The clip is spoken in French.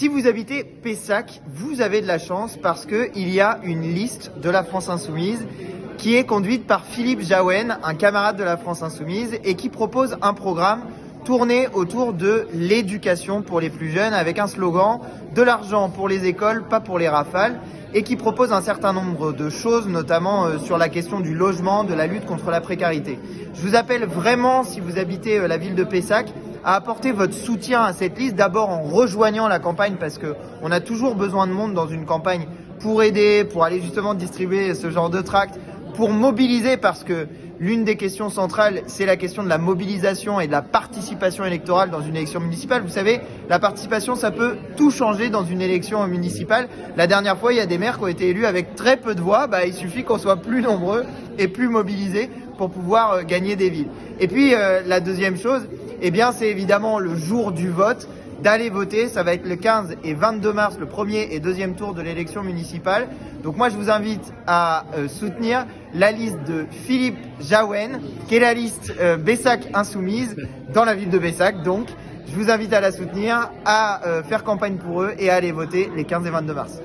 Si vous habitez Pessac, vous avez de la chance parce qu'il y a une liste de la France Insoumise qui est conduite par Philippe Jahouen, un camarade de la France Insoumise, et qui propose un programme tourné autour de l'éducation pour les plus jeunes avec un slogan « De l'argent pour les écoles, pas pour les rafales » et qui propose un certain nombre de choses, notamment sur la question du logement, de la lutte contre la précarité. Je vous appelle vraiment, si vous habitez la ville de Pessac, à apporter votre soutien à cette liste, d'abord en rejoignant la campagne parce qu'on a toujours besoin de monde dans une campagne pour aider, pour aller justement distribuer ce genre de tracts, pour mobiliser parce que l'une des questions centrales, c'est la question de la mobilisation et de la participation électorale dans une élection municipale. Vous savez, la participation, ça peut tout changer dans une élection municipale. La dernière fois, il y a des maires qui ont été élus avec très peu de voix. Il suffit qu'on soit plus nombreux et plus mobilisés pour pouvoir gagner des villes. Et puis, la deuxième chose, c'est évidemment le jour du vote, d'aller voter. Ça va être le 15 et 22 mars, le premier et deuxième tour de l'élection municipale. Donc moi, je vous invite à soutenir la liste de Philippe Jahouen, qui est la liste Pessac Insoumise dans la ville de Pessac. Donc, je vous invite à la soutenir, à faire campagne pour eux et à aller voter les 15 et 22 mars.